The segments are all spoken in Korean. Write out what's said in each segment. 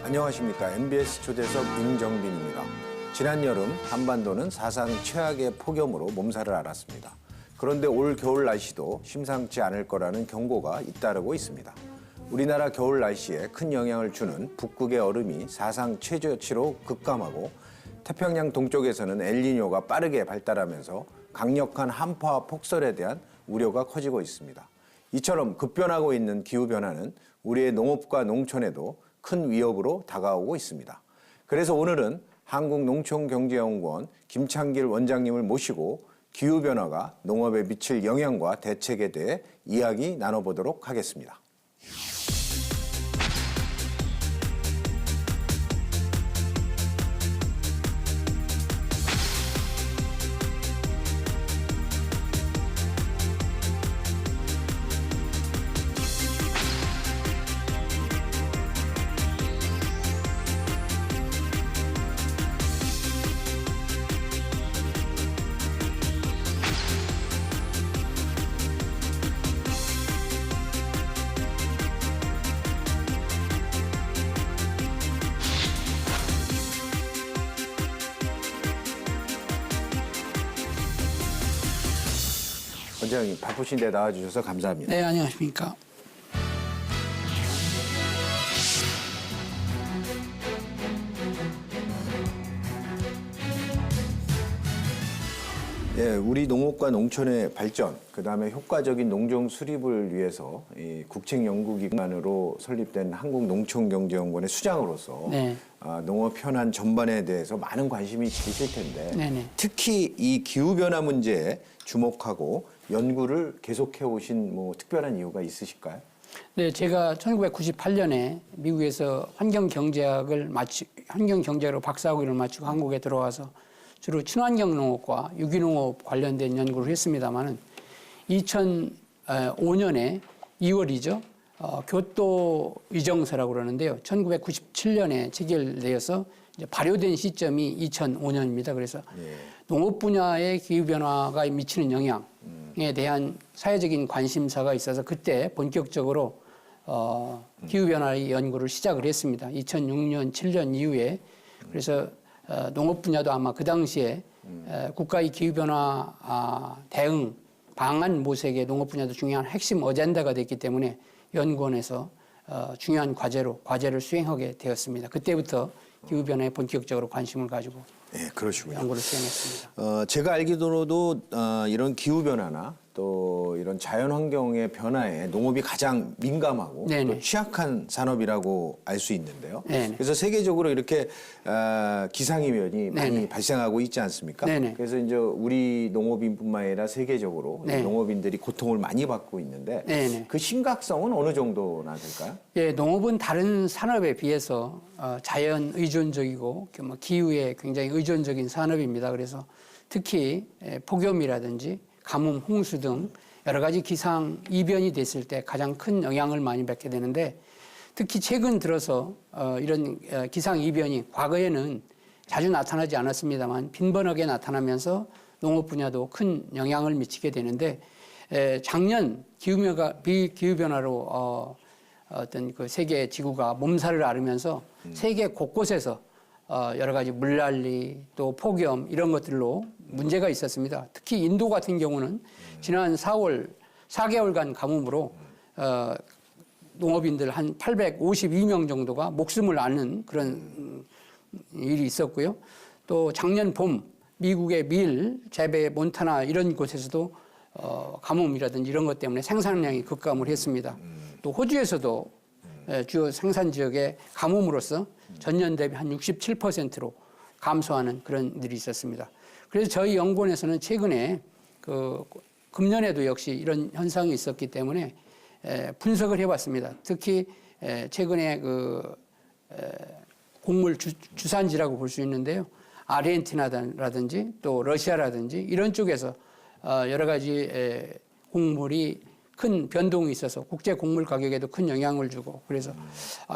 안녕하십니까. MBS 초대석 임정빈입니다. 지난 여름 한반도는 사상 최악의 폭염으로 몸살을 앓았습니다. 그런데 올 겨울 날씨도 심상치 않을 거라는 경고가 잇따르고 있습니다. 우리나라 겨울 날씨에 큰 영향을 주는 북극의 얼음이 사상 최저치로 급감하고 태평양 동쪽에서는 엘니뇨가 빠르게 발달하면서 강력한 한파와 폭설에 대한 우려가 커지고 있습니다. 이처럼 급변하고 있는 기후변화는 우리의 농업과 농촌에도 큰 위협으로 다가오고 있습니다. 그래서 오늘은 한국농촌경제연구원 김창길 원장님을 모시고 기후변화가 농업에 미칠 영향과 대책에 대해 이야기 나눠보도록 하겠습니다. 원장님 바쁘신데 나와주셔서 감사합니다. 네, 안녕하십니까. 예, 우리 농업과 농촌의 발전, 그다음에 효과적인 농종 수립을 위해서 이 국책연구기관으로 설립된 한국농촌경제연구원의 수장으로서 네. 농업 현안 전반에 대해서 많은 관심이 있으실 텐데 네네. 특히 이 기후변화 문제에 주목하고 연구를 계속해 오신 뭐 특별한 이유가 있으실까요? 네, 제가 1998년에 미국에서 환경경제학으로 박사학위를 마치고 한국에 들어와서 주로 친환경 농업과 유기농업 관련된 연구를 했습니다마는 2005년에 2월이죠. 교토 위정서라고 그러는데요. 1997년에 체결되어서 이제 발효된 시점이 2005년입니다. 그래서 농업 분야의 기후변화가 미치는 영향에 대한 사회적인 관심사가 있어서 그때 본격적으로 기후변화의 연구를 시작을 했습니다. 2006년, 7년 이후에. 그래서 농업 분야도 아마 그 당시에 국가의 기후변화 대응 방안 모색에 농업 분야도 중요한 핵심 어젠다가 됐기 때문에 연구원에서 중요한 과제를 수행하게 되었습니다. 그때부터 기후변화에 본격적으로 관심을 가지고 그러시군요. 연구를 수행했습니다. 제가 알기로도 이런 기후변화나 또 이런 자연환경의 변화에 농업이 가장 민감하고 또 취약한 산업이라고 알 수 있는데요. 네네. 그래서 세계적으로 이렇게 기상이변이 많이 네네. 발생하고 있지 않습니까? 네네. 그래서 이제 우리 농업인뿐만 아니라 세계적으로 농업인들이 고통을 많이 받고 있는데 네네. 그 심각성은 어느 정도나 될까요? 예, 농업은 다른 산업에 비해서 자연 의존적이고 기후에 굉장히 의존적인 산업입니다. 그래서 특히 폭염이라든지 가뭄, 홍수 등 여러 가지 기상 이변이 됐을 때 가장 큰 영향을 많이 받게 되는데 특히 최근 들어서 이런 기상 이변이 과거에는 자주 나타나지 않았습니다만 빈번하게 나타나면서 농업 분야도 큰 영향을 미치게 되는데 작년 기후변화로 어떤 그 세계 지구가 몸살을 앓으면서 세계 곳곳에서 여러 가지 물난리 또 폭염 이런 것들로 문제가 있었습니다. 특히 인도 같은 경우는 지난 4개월간 가뭄으로 농업인들 한 852명 정도가 목숨을 잃는 그런 일이 있었고요. 또 작년 봄 미국의 밀, 재배, 몬타나 이런 곳에서도 가뭄이라든지 이런 것 때문에 생산량이 급감을 했습니다. 또 호주에서도 주요 생산 지역의 가뭄으로써 전년 대비 한 67%로 감소하는 그런 일이 있었습니다. 그래서 저희 연구원에서는 최근에 금년에도 역시 이런 현상이 있었기 때문에 분석을 해봤습니다. 특히 최근에 곡물 주산지라고 볼 수 있는데요. 아르헨티나라든지 또 러시아라든지 이런 쪽에서 여러 가지 곡물이 큰 변동이 있어서 국제 곡물 가격에도 큰 영향을 주고 그래서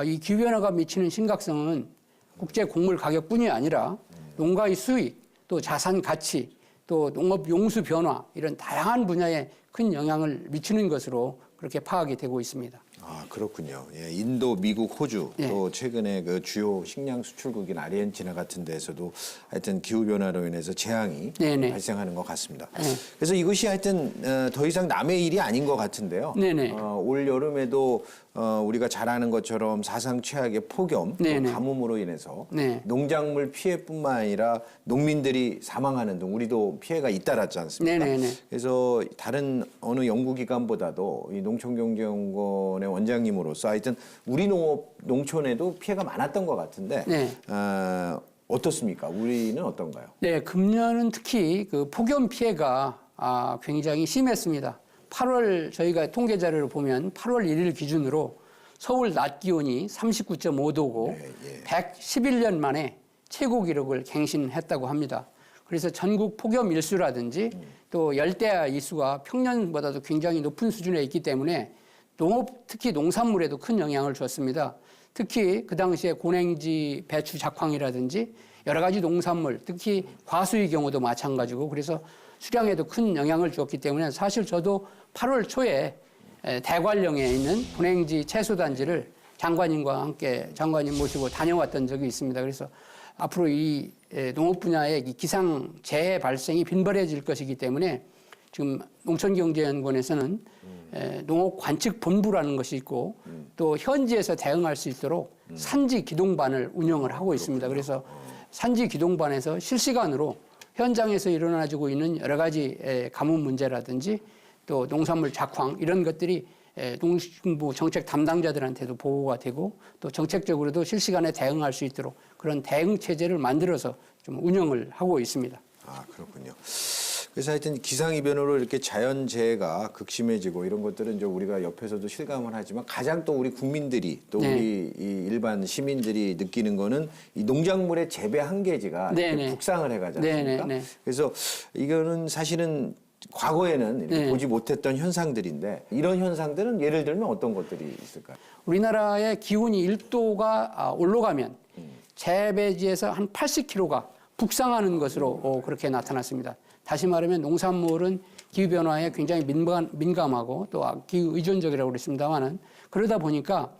이 기후변화가 미치는 심각성은 국제 곡물 가격뿐이 아니라 농가의 수익 또 자산 가치 또 농업 용수 변화 이런 다양한 분야에 큰 영향을 미치는 것으로 그렇게 파악이 되고 있습니다. 아, 그렇군요. 예, 인도, 미국, 호주 예. 또 최근에 그 주요 식량 수출국인 아르헨티나 같은 데서도 하여튼 기후 변화로 인해서 재앙이 네네. 발생하는 것 같습니다. 네. 그래서 이것이 하여튼 더 이상 남의 일이 아닌 것 같은데요. 네네. 올 여름에도 우리가 잘 아는 것처럼 사상 최악의 폭염, 또 네네. 가뭄으로 인해서 네. 농작물 피해뿐만 아니라 농민들이 사망하는 등 우리도 피해가 잇따랐지 않습니까? 네네네. 그래서 다른 어느 연구기관보다도 이 농촌경제연구원의 원장님으로서 하여튼 우리 농촌에도 피해가 많았던 것 같은데 네. 어떻습니까? 우리는 어떤가요? 네, 금년은 특히 그 폭염 피해가 굉장히 심했습니다. 8월 저희가 통계 자료를 보면 8월 1일 기준으로 서울 낮 기온이 39.5도고 111년 만에 최고 기록을 갱신했다고 합니다. 그래서 전국 폭염 일수라든지 또 열대야 일수가 평년보다도 굉장히 높은 수준에 있기 때문에 농업, 특히 농산물에도 큰 영향을 줬습니다. 특히 그 당시에 고랭지, 배추, 작황이라든지 여러 가지 농산물, 특히 과수의 경우도 마찬가지고 그래서 수량에도 큰 영향을 주었기 때문에 사실 저도 8월 초에 대관령에 있는 고랭지 채소단지를 장관님과 함께 장관님 모시고 다녀왔던 적이 있습니다. 그래서 앞으로 이 농업 분야의 기상 재해 발생이 빈번해질 것이기 때문에 지금 농촌경제연구원에서는 농업 관측 본부라는 것이 있고 또 현지에서 대응할 수 있도록 산지 기동반을 운영을 하고 있습니다. 그래서 산지 기동반에서 실시간으로 현장에서 일어나지고 있는 여러 가지 가뭄 문제라든지 또 농산물 작황 이런 것들이 농식부 정책 담당자들한테도 보고가 되고 또 정책적으로도 실시간에 대응할 수 있도록 그런 대응 체제를 만들어서 좀 운영을 하고 있습니다. 아, 그렇군요. 그래서 하여튼 기상이변으로 이렇게 자연재해가 극심해지고 이런 것들은 이제 우리가 옆에서도 실감을 하지만 가장 또 우리 국민들이 또 네. 우리 이 일반 시민들이 느끼는 거는 이 농작물의 재배 한계지가 이렇게 네네. 북상을 해가지 않습니까? 네네. 그래서 이거는 사실은 과거에는 이렇게 네. 보지 못했던 현상들인데 이런 현상들은 예를 들면 어떤 것들이 있을까요? 우리나라의 기온이 1도가 올라가면 재배지에서 한 80kg가 북상하는 것으로 그렇게 나타났습니다. 다시 말하면 농산물은 기후변화에 굉장히 민감하고 또 기후 의존적이라고 그랬습니다만은 그러다 보니까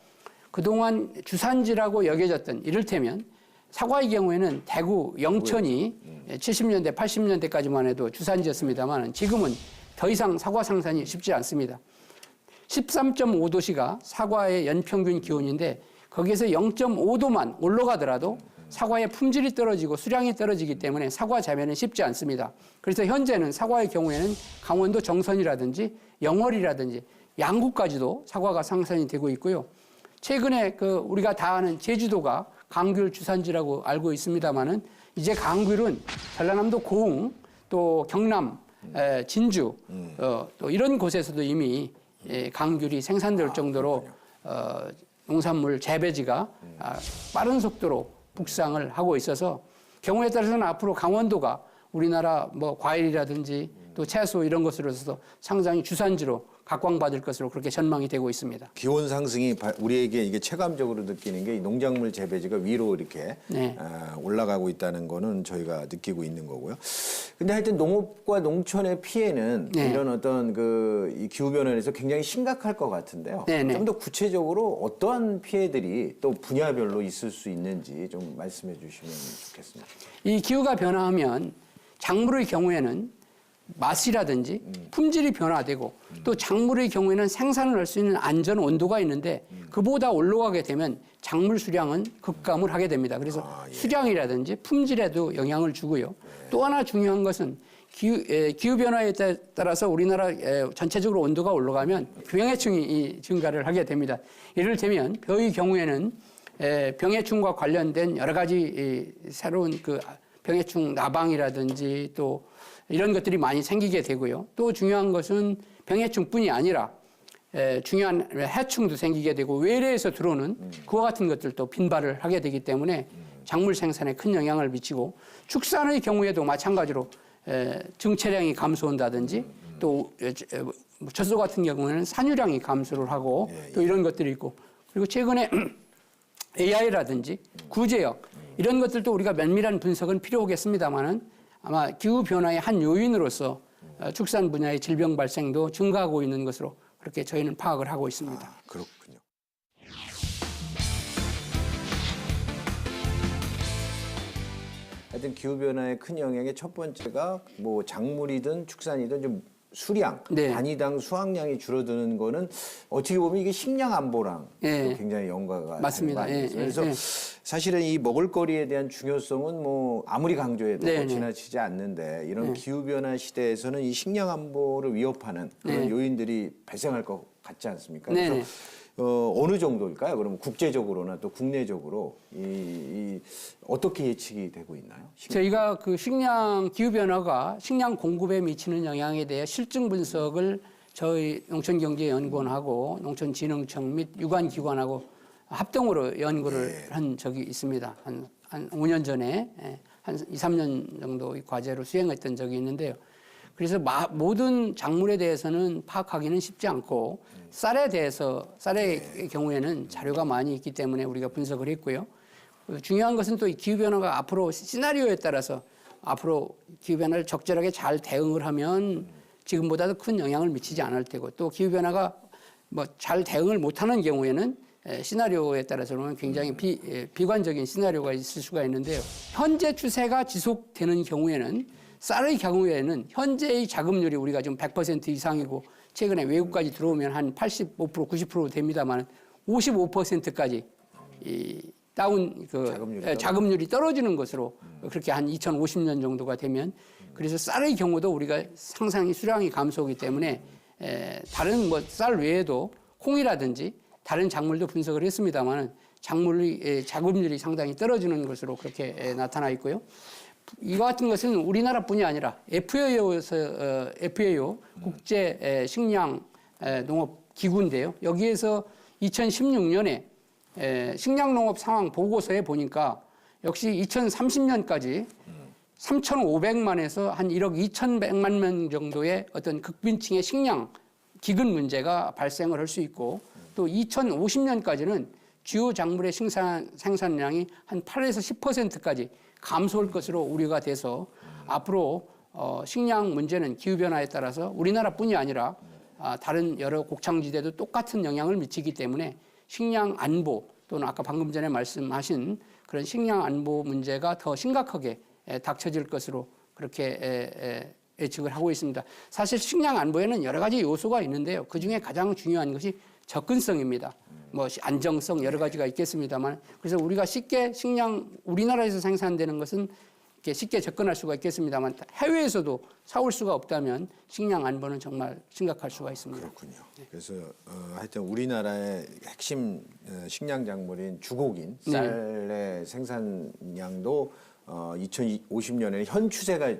그동안 주산지라고 여겨졌던 이를테면 사과의 경우에는 대구, 영천이 70년대, 80년대까지만 해도 주산지였습니다만 지금은 더 이상 사과 생산이 쉽지 않습니다. 13.5도씨가 사과의 연평균 기온인데 거기에서 0.5도만 올라가더라도 사과의 품질이 떨어지고 수량이 떨어지기 때문에 사과 재배는 쉽지 않습니다. 그래서 현재는 사과의 경우에는 강원도 정선이라든지 영월이라든지 양구까지도 사과가 생산이 되고 있고요. 최근에 우리가 다 아는 제주도가 강귤 주산지라고 알고 있습니다만은 이제 강귤은 전라남도 고흥 또 경남 진주 또 이런 곳에서도 이미 강귤이 생산될 정도로 농산물 재배지가 빠른 속도로 북상을 하고 있어서 경우에 따라서는 앞으로 강원도가 우리나라 뭐 과일이라든지 또 채소 이런 것으로서 상당히 주산지로 각광받을 것으로 그렇게 전망이 되고 있습니다. 기온 상승이 우리에게 이게 체감적으로 느끼는 게 이 농작물 재배지가 위로 이렇게 네. 올라가고 있다는 거는 저희가 느끼고 있는 거고요. 근데 하여튼 농업과 농촌의 피해는 네. 이런 어떤 이 기후 변화에서 굉장히 심각할 것 같은데요. 네, 네. 좀 더 구체적으로 어떠한 피해들이 또 분야별로 있을 수 있는지 좀 말씀해 주시면 좋겠습니다. 이 기후가 변화하면 작물의 경우에는 맛이라든지 품질이 변화되고 또 작물의 경우에는 생산을 할 수 있는 안전 온도가 있는데 그보다 올라가게 되면 작물 수량은 급감을 하게 됩니다. 그래서 수량이라든지 품질에도 영향을 주고요. 또 하나 중요한 것은 기후 변화에 따라서 우리나라 전체적으로 온도가 올라가면 병해충이 증가를 하게 됩니다. 예를 들면 벼의 경우에는 병해충과 관련된 여러 가지 새로운 병해충 나방이라든지 또 이런 것들이 많이 생기게 되고요. 또 중요한 것은 병해충뿐이 아니라 중요한 해충도 생기게 되고 외래에서 들어오는 그와 같은 것들도 빈발을 하게 되기 때문에 작물 생산에 큰 영향을 미치고 축산의 경우에도 마찬가지로 증체량이 감소한다든지 또 젖소 같은 경우에는 산유량이 감소를 하고 또 이런 것들이 있고 그리고 최근에 AI라든지 구제역 이런 것들도 우리가 면밀한 분석은 필요하겠습니다만은 아마 기후 변화의 한 요인으로서 축산 분야의 질병 발생도 증가하고 있는 것으로 그렇게 저희는 파악을 하고 있습니다. 그렇군요. 하여튼 기후 변화의 큰 영향의 첫 번째가 뭐 작물이든 축산이든 좀 수량, 네. 단위당 수확량이 줄어드는 거는 어떻게 보면 이게 식량 안보랑 예. 굉장히 연관가 맞습니다. 되는 거 아니겠어요? 예, 예, 그래서 예. 사실은 이 먹을거리에 대한 중요성은 뭐 아무리 강조해도 네, 네. 지나치지 않는데 이런 기후 변화 시대에서는 이 식량 안보를 위협하는 그런 요인들이 발생할 것 같지 않습니까? 네, 그래서 어느 정도일까요? 그러면 국제적으로나 또 국내적으로 이 어떻게 예측이 되고 있나요? 저희가 그 식량 기후 변화가 식량 공급에 미치는 영향에 대해 실증 분석을 저희 농촌경제연구원하고 농촌진흥청 및 유관기관하고 합동으로 연구를 한 적이 있습니다. 한 5년 전에 한 2, 3년 정도 의 과제로 수행했던 적이 있는데요. 그래서 모든 작물에 대해서는 파악하기는 쉽지 않고 쌀의 경우에는 자료가 많이 있기 때문에 우리가 분석을 했고요. 중요한 것은 또 이 기후변화가 앞으로 시나리오에 따라서 앞으로 기후변화를 적절하게 잘 대응을 하면 지금보다도 큰 영향을 미치지 않을 테고 또 기후변화가 뭐 잘 대응을 못하는 경우에는 시나리오에 따라서는 굉장히 비관적인 시나리오가 있을 수가 있는데요. 현재 추세가 지속되는 경우에는 쌀의 경우에는 현재의 자급률이 우리가 지금 100% 이상이고 최근에 외국까지 들어오면 한 85%, 90% 됩니다만 55%까지 자급률이 떨어지는 것으로 그렇게 한 2050년 정도가 되면 그래서 쌀의 경우도 우리가 상당히 수량이 감소하기 때문에 다른 뭐 쌀 외에도 콩이라든지 다른 작물도 분석을 했습니다만 자급률이 상당히 떨어지는 것으로 그렇게 나타나 있고요. 이와 같은 것은 우리나라뿐이 아니라 FAO 국제 식량 농업 기구인데요. 여기에서 2016년에 식량 농업 상황 보고서에 보니까 역시 2030년까지 3,500만에서 한 1억 2,100만 명 정도의 어떤 극빈층의 식량 기근 문제가 발생을 할 수 있고 또 2050년까지는 주요 작물의 생산량이 한 8에서 10%까지 감소할 것으로 우려가 돼서 앞으로 식량 문제는 기후변화에 따라서 우리나라뿐이 아니라 다른 여러 곡창지대도 똑같은 영향을 미치기 때문에 식량 안보 또는 아까 방금 전에 말씀하신 그런 식량 안보 문제가 더 심각하게 닥쳐질 것으로 그렇게 예측을 하고 있습니다. 사실 식량 안보에는 여러 가지 요소가 있는데요. 그중에 가장 중요한 것이 접근성입니다. 뭐 안정성 여러 가지가 있겠습니다만 그래서 우리가 쉽게 우리나라에서 생산되는 것은 이렇게 쉽게 접근할 수가 있겠습니다만 해외에서도 사올 수가 없다면 식량 안보는 정말 심각할 수가 있습니다. 그렇군요. 그래서 하여튼 우리나라의 핵심 식량 작물인 주곡인 쌀의 생산량도 2050년에는 현 추세가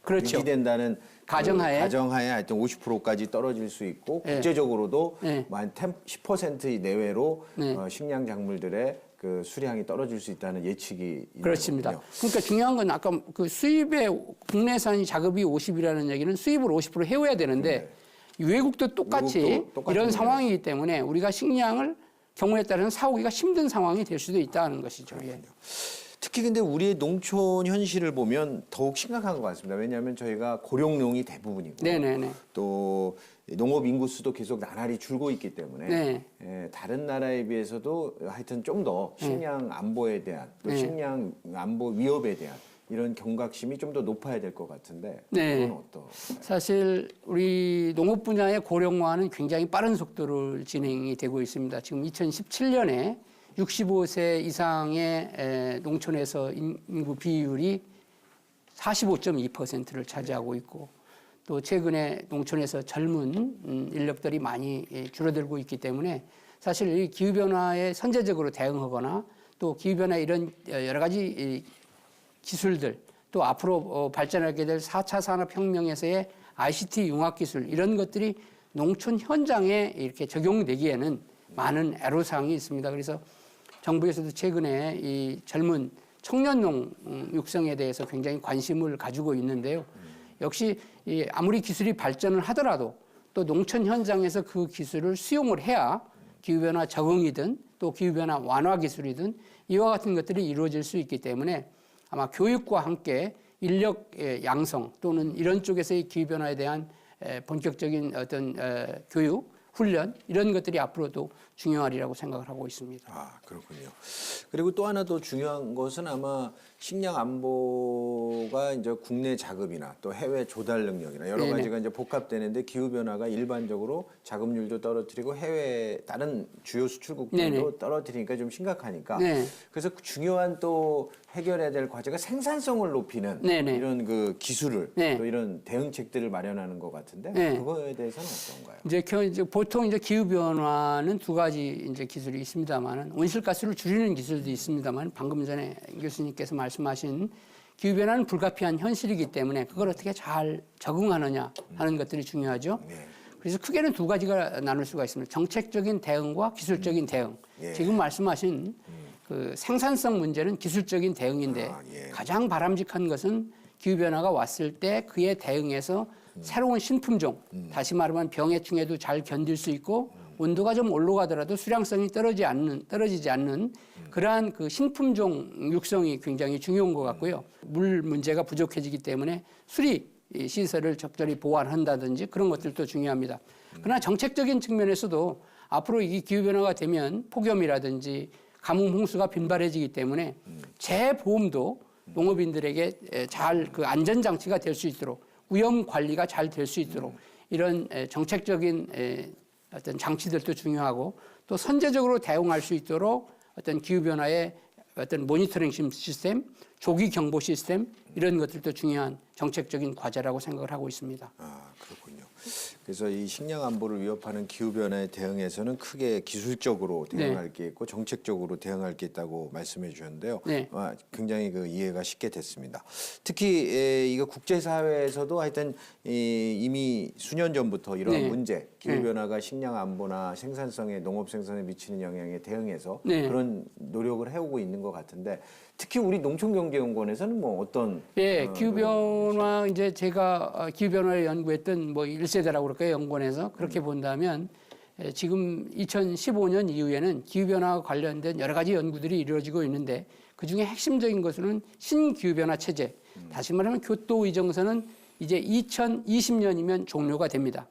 그렇죠. 유지된다는 가정하에 하여튼 50%까지 떨어질 수 있고 국제적으로도 한 10% 내외로 식량 작물들의 그 수량이 떨어질 수 있다는 예측이 그렇습니다. 있거든요. 그러니까 중요한 건 아까 그 수입의 국내산이 자급이 50이라는 얘기는 수입을 50% 해오야 되는데 외국도 똑같이 이런 상황이기 때문에 우리가 식량을 경우에 따라서는 사오기가 힘든 상황이 될 수도 있다는 것이죠. 예. 특히 근데 우리의 농촌 현실을 보면 더욱 심각한 것 같습니다. 왜냐하면 저희가 고령농이 대부분이고 네네네. 또 농업 인구 수도 계속 나날이 줄고 있기 때문에 네. 다른 나라에 비해서도 하여튼 좀 더 식량 안보에 대한 또 식량 안보 위협에 대한 이런 경각심이 좀 더 높아야 될 것 같은데 그건 어떠? 사실 우리 농업 분야의 고령화는 굉장히 빠른 속도로 진행이 되고 있습니다. 지금 2017년에 65세 이상의 농촌에서 인구 비율이 45.2%를 차지하고 있고 또 최근에 농촌에서 젊은 인력들이 많이 줄어들고 있기 때문에 사실 이 기후변화에 선제적으로 대응하거나 또 기후변화 이런 여러 가지 기술들 또 앞으로 발전하게 될 4차 산업혁명에서의 ICT 융합기술 이런 것들이 농촌 현장에 이렇게 적용되기에는 많은 애로사항이 있습니다. 그래서 정부에서도 최근에 이 젊은 청년농 육성에 대해서 굉장히 관심을 가지고 있는데요. 역시 아무리 기술이 발전을 하더라도 또 농촌 현장에서 그 기술을 수용을 해야 기후변화 적응이든 또 기후변화 완화 기술이든 이와 같은 것들이 이루어질 수 있기 때문에 아마 교육과 함께 인력 양성 또는 이런 쪽에서의 기후변화에 대한 본격적인 어떤 교육, 훈련 이런 것들이 앞으로도 중요하리라고 생각을 하고 있습니다. 아, 그렇군요. 그리고 또 하나 더 중요한 것은 아마 식량 안보가 이제 국내 자급이나 또 해외 조달 능력이나 여러 네네. 가지가 이제 복합되는데 기후 변화가 일반적으로 자급률도 떨어뜨리고 해외 다른 주요 수출국들도 네네. 떨어뜨리니까 좀 심각하니까 네. 그래서 중요한 또 해결해야 될 과제가 생산성을 높이는 네네. 이런 그 기술을 네. 또 이런 대응책들을 마련하는 것 같은데 네. 그거에 대해서는 어떤가요? 이제 보통 이제 기후 변화는 두 가지 이제 기술이 있습니다만은 온실가스를 줄이는 기술도 있습니다만 방금 전에 교수님께서 말씀하신 기후 변화는 불가피한 현실이기 때문에 그걸 어떻게 잘 적응하느냐 하는 것들이 중요하죠. 네. 그래서 크게는 두 가지가 나눌 수가 있습니다. 정책적인 대응과 기술적인 대응. 예. 지금 말씀하신 그 생산성 문제는 기술적인 대응인데 예. 가장 바람직한 것은 기후 변화가 왔을 때 그에 대응해서 새로운 신품종, 다시 말하면 병해충에도 잘 견딜 수 있고 온도가 좀 올라가더라도 수량성이 떨어지지 않는 그러한 그 신품종 육성이 굉장히 중요한 것 같고요. 물 문제가 부족해지기 때문에 수리 시설을 적절히 보완한다든지 그런 것들도 중요합니다. 그러나 정책적인 측면에서도 앞으로 이 기후 변화가 되면 폭염이라든지 가뭄 홍수가 빈발해지기 때문에 재보험도 농업인들에게 잘 그 안전 장치가 될 수 있도록 위험 관리가 잘 될 수 있도록 이런 정책적인 어떤 장치들도 중요하고 또 선제적으로 대응할 수 있도록 어떤 기후 변화의 어떤 모니터링 시스템, 조기 경보 시스템 이런 것들도 중요한 정책적인 과제라고 생각을 하고 있습니다. 아, 그렇군요. 그래서 이 식량 안보를 위협하는 기후 변화에 대응해서는 크게 기술적으로 대응할 게 있고 정책적으로 대응할 게 있다고 말씀해 주셨는데요. 네. 굉장히 그 이해가 쉽게 됐습니다. 특히 이거 국제사회에서도 하여튼 이미 수년 전부터 이런 네. 문제, 기후 변화가 식량 안보나 생산성에 농업 생산에 미치는 영향에 대응해서 네. 그런 노력을 해오고 있는 것 같은데 특히 우리 농촌경제연구원에서는 뭐 어떤 예, 기후 변화 이제 제가 기후 변화를 연구했던 뭐 1세대라고 그럴까요? 연구원에서 그렇게 본다면 지금 2015년 이후에는 기후 변화와 관련된 여러 가지 연구들이 이루어지고 있는데 그중에 핵심적인 것은 신기후 변화 체제. 다시 말하면 교토 의정서는 이제 2020년이면 종료가 됩니다.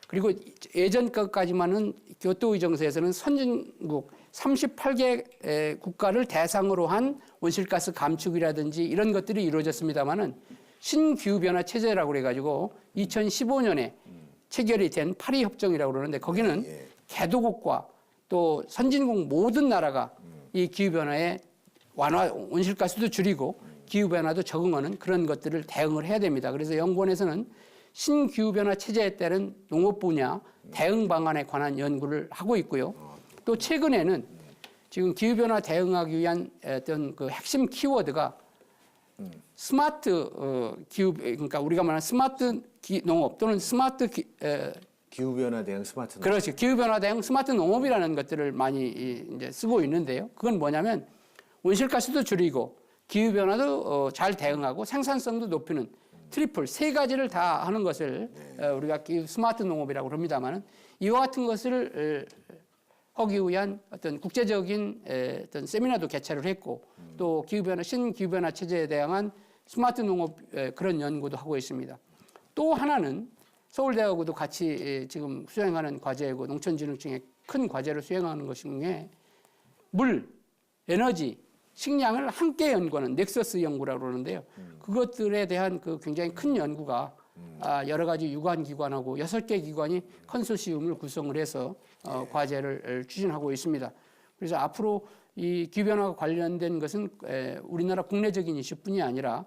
그리고 예전 것까지만은 교토 의정서에서는 선진국 38개 국가를 대상으로 한 온실가스 감축이라든지 이런 것들이 이루어졌습니다만은 신기후변화 체제라고 그래가지고 2015년에 체결이 된 파리 협정이라고 그러는데 거기는 개도국과 또 선진국 모든 나라가 이 기후변화에 완화 온실가스도 줄이고 기후변화도 적응하는 그런 것들을 대응을 해야 됩니다. 그래서 연구원에서는 신기후변화 체제에 따른 농업 분야 대응 방안에 관한 연구를 하고 있고요. 또 최근에는 지금 기후변화 대응하기 위한 어떤 그 핵심 키워드가 스마트 기후, 그러니까 우리가 말하는 스마트 농업 또는 스마트 기후변화 대응 스마트 농업. 그렇죠. 기후변화 대응 스마트 농업이라는 것들을 많이 이제 쓰고 있는데요. 그건 뭐냐면 온실가스도 줄이고 기후변화도 잘 대응하고 생산성도 높이는 트리플 세 가지를 다 하는 것을 우리가 스마트 농업이라고 합니다만은 이와 같은 것을 하기 위한 어떤 국제적인 어떤 세미나도 개최를 했고 또 기후변화 신기후변화 체제에 대한 스마트 농업 그런 연구도 하고 있습니다. 또 하나는 서울대하고도 같이 지금 수행하는 과제이고 농촌진흥청의 큰 과제를 수행하는 것 중에 물, 에너지, 식량을 함께 연구하는 넥서스 연구라고 그러는데요. 그것들에 대한 그 굉장히 큰 연구가 여러 가지 유관 기관하고 6개 기관이 컨소시엄을 구성을 해서 과제를 추진하고 있습니다. 그래서 앞으로 이 기후변화와 관련된 것은 우리나라 국내적인 이슈뿐이 아니라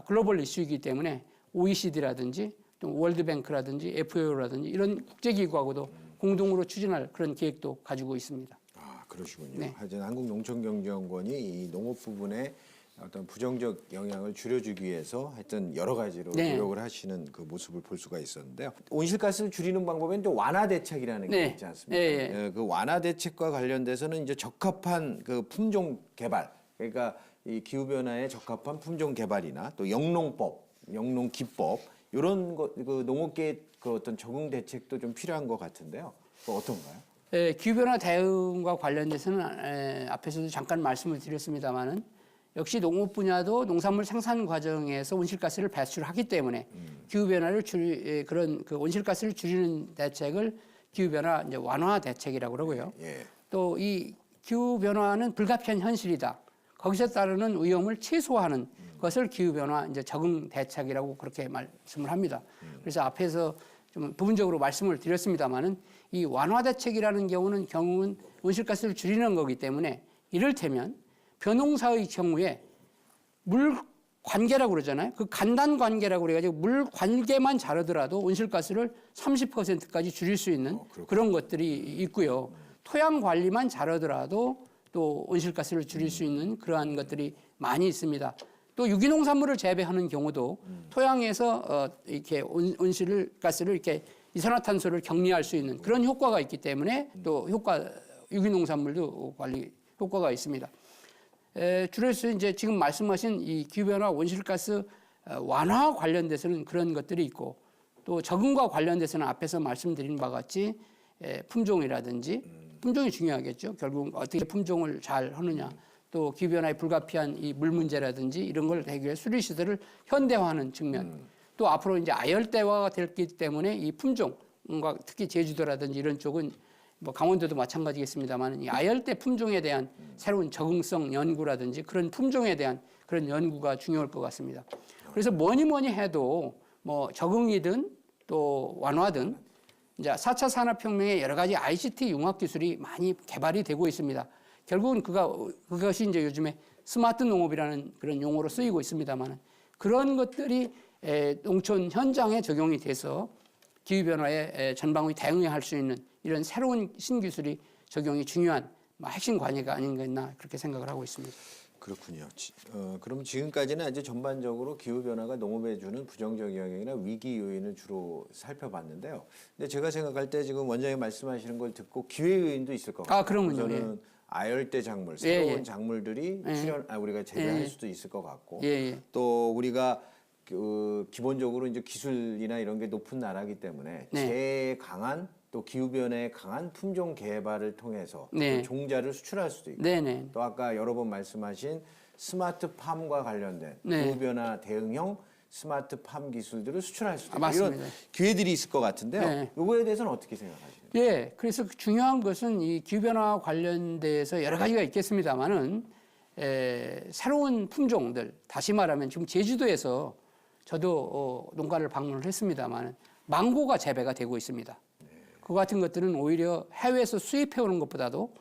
글로벌 이슈이기 때문에 OECD라든지 또 월드뱅크라든지 FAO라든지 이런 국제기구하고도 공동으로 추진할 그런 계획도 가지고 있습니다. 아, 그러시군요. 네. 하여튼 한국농촌경제연구원이 이 농업 부분에 어떤 부정적 영향을 줄여주기 위해서 하여튼 여러 가지로 네. 노력을 하시는 그 모습을 볼 수가 있었는데요. 온실가스를 줄이는 방법엔 또 완화 대책이라는 게 네. 있지 않습니까? 예. 그 완화 대책과 관련돼서는 이제 적합한 그 품종 개발, 그러니까 이 기후 변화에 적합한 품종 개발이나 또 영농법, 영농 기법 이런 것, 그 농업계의 그 어떤 적응 대책도 좀 필요한 것 같은데요. 그 어떤가요? 기후변화 대응과 관련돼서는 앞에서도 잠깐 말씀을 드렸습니다마는 역시 농업 분야도 농산물 생산 과정에서 온실가스를 배출하기 때문에 기후변화를 그런 그 온실가스를 줄이는 대책을 기후 변화 이제 완화 대책이라고 그러고요. 예. 또 이 기후 변화는 불가피한 현실이다. 거기서 따르는 위험을 최소화하는 것을 기후 변화 이제 적응 대책이라고 그렇게 말씀을 합니다. 그래서 앞에서 좀 부분적으로 말씀을 드렸습니다만은 이 완화 대책이라는 경우는 온실가스를 줄이는 거기 때문에 이를테면 벼농사의 경우에 물 관계라고 그러잖아요. 그 간단 관계라고 그래가지고 물 관계만 자르더라도 온실가스를 30%까지 줄일 수 있는 그런 것들이 있고요. 토양 관리만 잘하더라도 또 온실가스를 줄일 수 있는 그러한 것들이 많이 있습니다. 또 유기농산물을 재배하는 경우도 토양에서 이렇게 온실가스를 이렇게 이산화탄소를 격리할 수 있는 그런 효과가 있기 때문에 또 유기농산물도 관리 효과가 있습니다. 줄여서 이제 지금 말씀하신 이 기후변화 온실가스 완화 관련돼서는 그런 것들이 있고 또 적응과 관련돼서는 앞에서 말씀드린 바와 같이 품종이라든지 품종이 중요하겠죠. 결국 어떻게 품종을 잘 하느냐 또 기후변화에 불가피한 이 물 문제라든지 이런 걸 해결해 수리시설을 현대화하는 측면 또 앞으로 이제 아열대화가 됐기 때문에 이 품종과 특히 제주도라든지 이런 쪽은 뭐 강원도도 마찬가지겠습니다만 이 아열대 품종에 대한 새로운 적응성 연구라든지 그런 품종에 대한 그런 연구가 중요할 것 같습니다. 그래서 뭐니 해도 뭐 적응이든 또 완화든 이제 4차 산업혁명의 여러 가지 ICT 융합 기술이 많이 개발이 되고 있습니다. 결국은 그것이 이제 요즘에 스마트 농업이라는 그런 용어로 쓰이고 있습니다만 그런 것들이 농촌 현장에 적용이 돼서 기후변화에 전방위 대응할 수 있는 이런 새로운 신기술이 적용이 중요한 핵심 과제가 아닌가 그렇게 생각을 하고 있습니다. 그렇군요. 그럼 지금까지는 이제 전반적으로 기후변화가 농업에 주는 부정적 영향이나 위기 요인을 주로 살펴봤는데요. 근데 제가 생각할 때 지금 원장님 말씀하시는 걸 듣고 기회 요인도 있을 것 같아요. 그러면요. 저는 아열대 작물, 새로운 작물들이 우리가 재배할 수도 있을 것 같고 또 우리가 기본적으로 이제 기술이나 이런 게 높은 나라이기 때문에 강한 또 기후변화에 강한 품종 개발을 통해서 종자를 수출할 수도 있고 또 아까 여러 번 말씀하신 스마트팜과 관련된 기후변화 대응형 스마트팜 기술들을 수출할 수도 있고 이런 기회들이 있을 것 같은데요. 이거에 대해서는 어떻게 생각하시나요? 그래서 중요한 것은 이 기후변화 관련돼서 여러 가지가 있겠습니다만은 새로운 품종들 다시 말하면 지금 제주도에서 저도 농가를 방문을 했습니다만 망고가 재배가 되고 있습니다. 그 같은 것들은 오히려 해외에서 수입해 오는 것보다도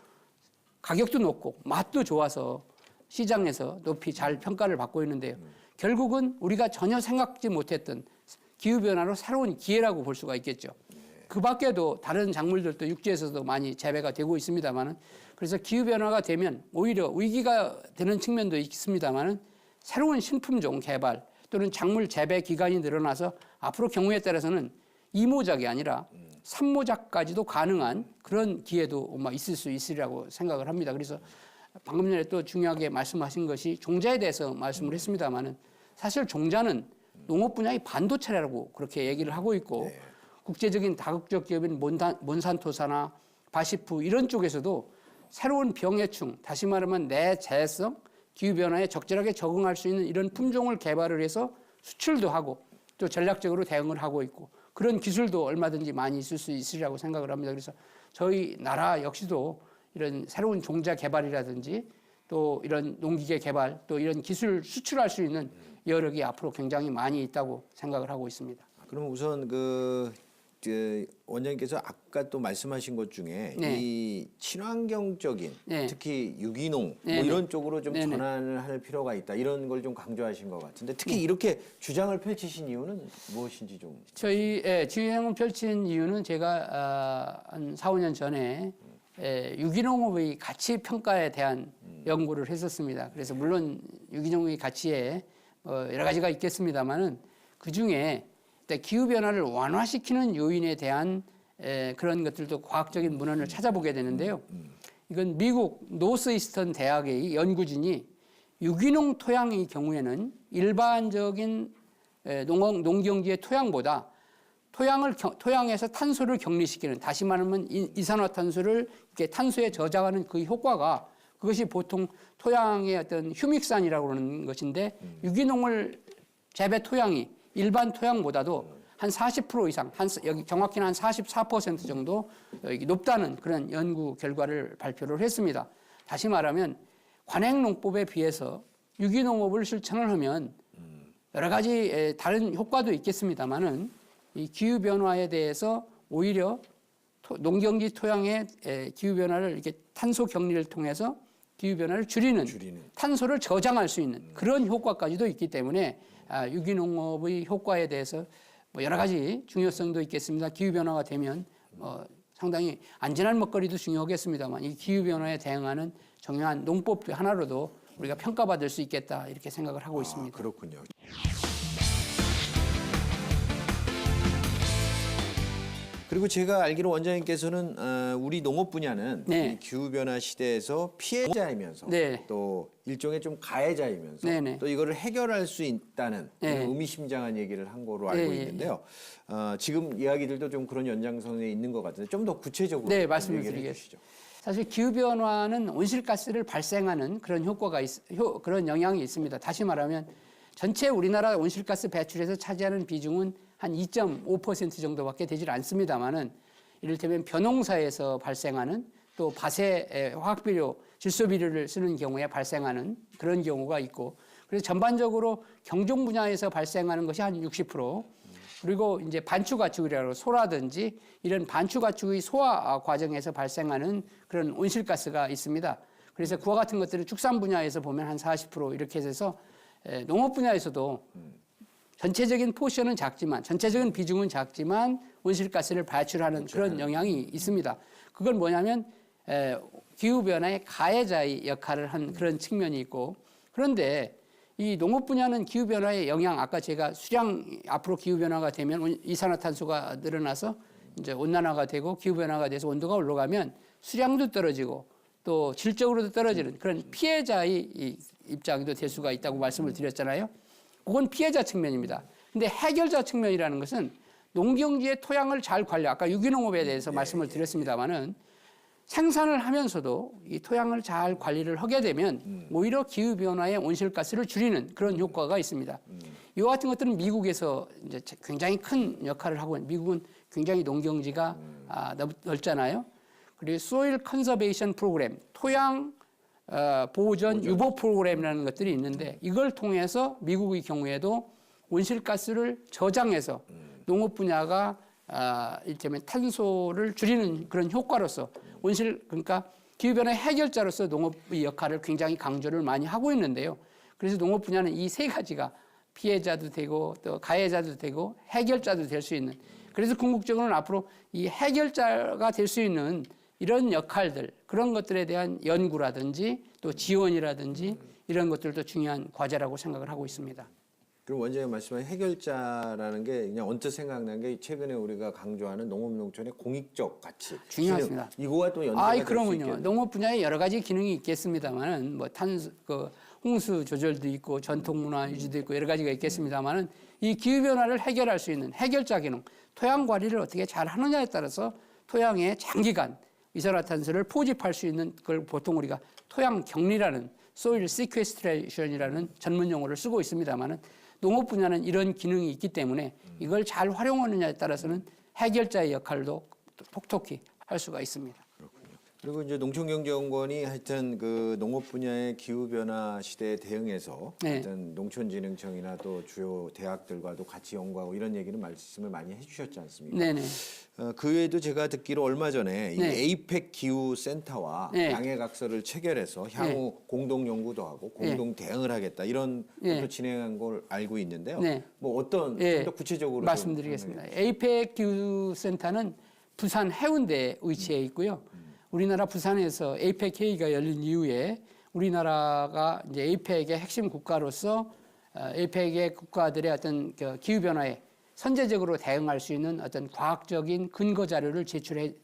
가격도 높고 맛도 좋아서 시장에서 높이 잘 평가를 받고 있는데요. 결국은 우리가 전혀 생각지 못했던 기후변화로 새로운 기회라고 볼 수가 있겠죠. 그 밖에도 다른 작물들도 육지에서도 많이 재배가 되고 있습니다만은 그래서 기후변화가 되면 오히려 위기가 되는 측면도 있습니다만은 새로운 신품종 개발 또는 작물 재배 기간이 늘어나서 앞으로 경우에 따라서는 2모작이 아니라 3모작까지도 가능한 그런 기회도 있을 수 있으리라고 생각을 합니다. 그래서 방금 전에 또 중요하게 말씀하신 것이 종자에 대해서 말씀을 했습니다만은 사실 종자는 농업 분야의 반도체라고 그렇게 얘기를 하고 있고 국제적인 다국적 기업인 몬산토사나 바시프 이런 쪽에서도 새로운 병해충, 다시 말하면 내재해성, 기후변화에 적절하게 적응할 수 있는 이런 품종을 개발을 해서 수출도 하고 또 전략적으로 대응을 하고 있고 그런 기술도 얼마든지 많이 있을 수 있으리라고 생각을 합니다. 그래서 저희 나라 역시도 이런 새로운 종자 개발이라든지 또 이런 농기계 개발 또 이런 기술 수출할 수 있는 여력이 앞으로 굉장히 많이 있다고 생각을 하고 있습니다. 그럼 우선 원장님께서 아까 또 말씀하신 것 중에 이 친환경적인 특히 유기농 이런 쪽으로 좀 전환을 할 필요가 있다 이런 걸 좀 강조하신 것 같은데 특히 이렇게 주장을 펼치신 이유는 무엇인지 좀 저희 주장을 펼친 이유는 제가 한 4, 5년 전에 유기농업의 가치 평가에 대한 연구를 했었습니다. 그래서 물론 유기농의 가치에 여러 가지가 있겠습니다만은 그 중에 기후변화를 완화시키는 요인에 대한 그런 것들도 과학적인 문헌을 찾아보게 되는데요. 이건 미국 노스이스턴 대학의 연구진이 유기농 토양의 경우에는 일반적인 농경지의 토양보다 토양에서 탄소를 격리시키는 다시 말하면 이산화탄소를 이렇게 탄소에 저장하는 그 효과가 그것이 보통 토양의 어떤 휴믹산이라고 하는 것인데 유기농을 재배 토양이 일반 토양보다도 한 40% 이상, 여기 정확히는 한 44% 정도 높다는 그런 연구 결과를 발표를 했습니다. 다시 말하면 관행농법에 비해서 유기농업을 실천을 하면 여러 가지 다른 효과도 있겠습니다만은 이 기후 변화에 대해서 오히려 농경지 토양의 기후 변화를 이렇게 탄소 격리를 통해서 기후 변화를 줄이는 탄소를 저장할 수 있는 그런 효과까지도 있기 때문에 유기농업의 효과에 대해서 뭐 여러 가지 중요성도 있겠습니다. 기후 변화가 되면 상당히 안전한 먹거리도 중요하겠습니다만 이 기후 변화에 대응하는 중요한 농법도 하나로도 우리가 평가받을 수 있겠다 이렇게 생각을 하고 있습니다. 그렇군요. 그리고 제가 알기로 원장님께서는 우리 농업 분야는 네. 이 기후변화 시대에서 피해자이면서 네. 또 일종의 좀 가해자이면서 네네. 또 이거를 해결할 수 있다는 네. 그런 의미심장한 얘기를 한 거로 알고 네. 있는데요. 지금 이야기들도 좀 그런 연장선에 있는 것 같은데 좀 더 구체적으로 네, 좀 말씀을 얘기를 드리겠습니다. 해주시죠. 사실 기후변화는 온실가스를 발생하는 그런 효과가 그런 영향이 있습니다. 다시 말하면 전체 우리나라 온실가스 배출에서 차지하는 비중은 한 2.5% 정도밖에 되질 않습니다만은 이를테면 벼농사에서 발생하는 또 밭에 화학비료, 질소비료를 쓰는 경우에 발생하는 그런 경우가 있고 그래서 전반적으로 경종 분야에서 발생하는 것이 한 60% 그리고 이제 반추가축이라고 소라든지 이런 반추가축의 소화 과정에서 발생하는 그런 온실가스가 있습니다. 그래서 그와 같은 것들을 축산 분야에서 보면 한 40% 이렇게 해서 농업 분야에서도 전체적인 포션은 작지만 전체적인 비중은 작지만 온실가스를 발출하는 그런 영향이 있습니다. 그건 뭐냐면 기후변화의 가해자의 역할을 한 그런 측면이 있고 그런데 이 농업 분야는 기후변화의 영향 아까 제가 수량 앞으로 기후변화가 되면 이산화탄소가 늘어나서 이제 온난화가 되고 기후변화가 돼서 온도가 올라가면 수량도 떨어지고 또 질적으로도 떨어지는 그런 피해자의 입장도 될 수가 있다고 말씀을 드렸잖아요. 그건 피해자 측면입니다. 근데 해결자 측면이라는 것은 농경지의 토양을 잘 관리, 아까 유기농업에 대해서 말씀을 드렸습니다마는 생산을 하면서도 이 토양을 잘 관리를 하게 되면 오히려 기후변화의 온실가스를 줄이는 그런 효과가 있습니다. 이와 같은 것들은 미국에서 이제 굉장히 큰 역할을 하고 미국은 굉장히 농경지가 넓잖아요. 그리고 소일 컨저베이션 프로그램, 토양 보존 유보 프로그램이라는 것들이 있는데 이걸 통해서 미국의 경우에도 온실가스를 저장해서 농업 분야가 이를테면 탄소를 줄이는 그런 효과로서 그러니까 기후변화 해결자로서 농업의 역할을 굉장히 강조를 많이 하고 있는데요. 그래서 농업 분야는 이 세 가지가 피해자도 되고 또 가해자도 되고 해결자도 될 수 있는 그래서 궁극적으로는 앞으로 이 해결자가 될 수 있는 이런 역할들 그런 것들에 대한 연구라든지 또 지원이라든지 이런 것들도 중요한 과제라고 생각을 하고 있습니다. 그럼 원장님 말씀한 해결자라는 게 그냥 언뜻 생각난 게 최근에 우리가 강조하는 농업 농촌의 공익적 가치 중요하습니다. 기능, 이거와 또 연계가 될 수 그러면요. 있겠네요. 농업 분야에 여러 가지 기능이 있겠습니다만은 뭐 홍수 조절도 있고 전통 문화 유지도 있고 여러 가지가 있겠습니다만은 이 기후 변화를 해결할 수 있는 해결자 기능, 토양 관리를 어떻게 잘 하느냐에 따라서 토양에 장기간 이산화탄소를 포집할 수 있는 걸 보통 우리가 토양 격리라는 soil sequestration이라는 전문 용어를 쓰고 있습니다만은 농업 분야는 이런 기능이 있기 때문에 이걸 잘 활용하느냐에 따라서는 해결자의 역할도 톡톡히 할 수가 있습니다. 그리고 이제 농촌경제연구원이 하여튼 그 농업 분야의 기후 변화 시대에 대응해서 하여튼 농촌진흥청이나 또 주요 대학들과도 같이 연구하고 이런 얘기는 말씀을 많이 해주셨지 않습니까? 네네. 그 외에도 제가 듣기로 얼마 전에 이 에이펙 기후 센터와 네. 양해각서를 체결해서 향후 공동 연구도 하고 공동 대응을 하겠다 이런 것도 진행한 걸 알고 있는데요. 뭐 어떤 좀 더 구체적으로 말씀드리겠습니다. 에이펙 기후 센터는 부산 해운대에 위치해 있고요. 우리나라 부산에서 에이펙 회의가 열린 이후에 우리나라가 이제 에이펙의 핵심 국가로서 에이펙의 국가들의 어떤 기후 변화에 선제적으로 대응할 수 있는 어떤 과학적인 근거 자료를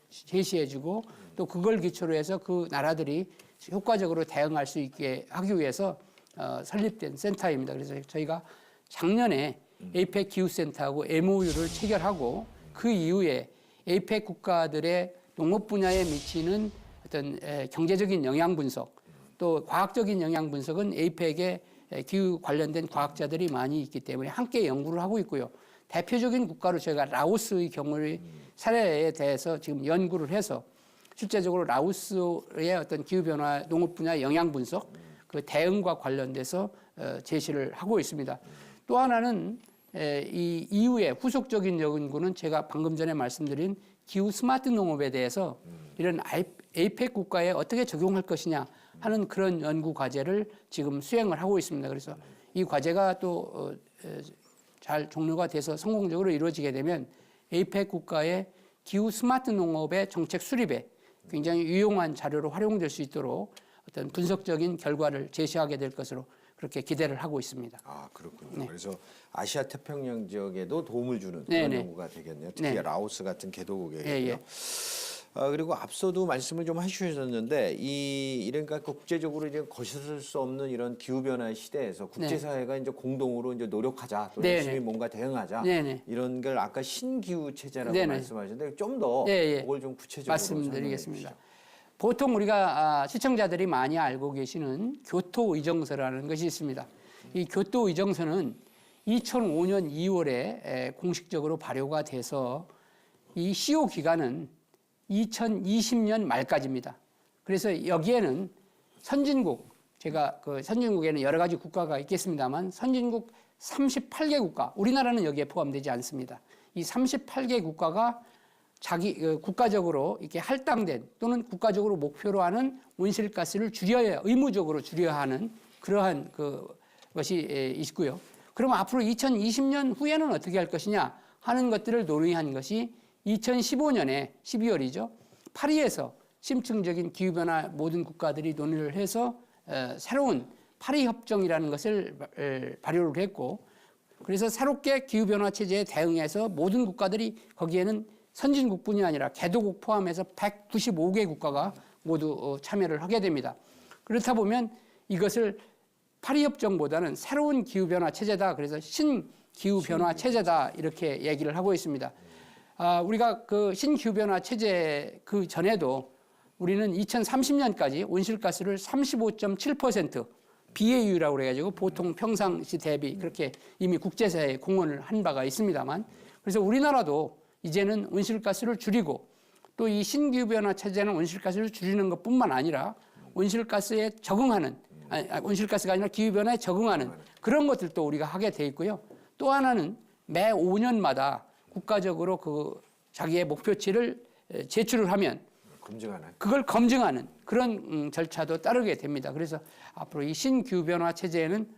제시해주고 또 그걸 기초로 해서 그 나라들이 효과적으로 대응할 수 있게 하기 위해서 설립된 센터입니다. 그래서 저희가 작년에 에이펙 기후센터하고 MOU를 체결하고 그 이후에 에이펙 국가들의 농업 분야에 미치는 어떤 경제적인 영향 분석 또 과학적인 영향 분석은 에이펙의 기후 관련된 과학자들이 많이 있기 때문에 함께 연구를 하고 있고요. 대표적인 국가로 저희가 라오스의 경우의 사례에 대해서 지금 연구를 해서 실제적으로 라오스의 어떤 기후변화, 농업 분야 영향 분석, 그 대응과 관련돼서 제시를 하고 있습니다. 또 하나는 이 이후에 후속적인 연구는 제가 방금 전에 말씀드린 기후 스마트 농업에 대해서 이런 에이펙 국가에 어떻게 적용할 것이냐 하는 그런 연구 과제를 지금 수행을 하고 있습니다. 그래서 이 과제가 또 잘 종료가 돼서 성공적으로 이루어지게 되면 에이펙 국가의 기후 스마트 농업의 정책 수립에 굉장히 유용한 자료로 활용될 수 있도록 어떤 분석적인 결과를 제시하게 될 것으로 그렇게 기대를 하고 있습니다. 아, 그렇군요. 네. 그래서 아시아 태평양 지역에도 도움을 주는 그런 연구가 되겠네요. 특히 라오스 같은 개도국에게요. 그리고 앞서도 말씀을 좀 해주셨는데 이러니까 국제적으로 이제 거스를 수 없는 이런 기후 변화의 시대에서 국제사회가 이제 공동으로 이제 노력하자, 또 열심히 뭔가 대응하자 이런 걸 아까 신기후 체제라고 말씀하셨는데 좀 더 그걸 좀 구체적으로 말씀드리겠습니다. 보통 우리가 시청자들이 많이 알고 계시는 교토 의정서라는 것이 있습니다. 이 교토 의정서는 2005년 2월에 공식적으로 발효가 돼서 이 시효 기간은 2020년 말까지입니다. 그래서 여기에는 선진국, 제가 그 선진국에는 여러 가지 국가가 있겠습니다만 선진국 38개 국가, 우리나라는 여기에 포함되지 않습니다. 이 38개 국가가 자기 국가적으로 이렇게 할당된 또는 국가적으로 목표로 하는 온실가스를 줄여야 의무적으로 줄여야 하는 그러한 것이 있고요. 그러면 앞으로 2020년 후에는 어떻게 할 것이냐 하는 것들을 논의한 것이 2015년에 12월이죠. 파리에서 심층적인 기후변화 모든 국가들이 논의를 해서 새로운 파리 협정이라는 것을 발효를 했고, 그래서 새롭게 기후변화 체제에 대응해서 모든 국가들이 거기에는 선진국뿐이 아니라 개도국 포함해서 195개 국가가 모두 참여를 하게 됩니다. 그렇다 보면 이것을 파리협정보다는 새로운 기후변화 체제다, 그래서 신기후변화 체제다 이렇게 얘기를 하고 있습니다. 우리가 그 신기후변화 체제 그 전에도 우리는 2030년까지 온실가스를 35.7% BAU라고 그래가지고 보통 평상시 대비 그렇게 이미 국제사회에 공헌을 한 바가 있습니다만, 그래서 우리나라도 이제는 온실가스를 줄이고 또 이 신기후변화 체제는 온실가스를 줄이는 것뿐만 아니라 온실가스에 적응하는, 온실가스가 아니라 기후변화에 적응하는 그런 것들도 우리가 하게 돼 있고요. 또 하나는 매 5년마다 국가적으로 그 자기의 목표치를 제출을 하면 그걸 검증하는 그런 절차도 따르게 됩니다. 그래서 앞으로 이 신기후변화 체제에는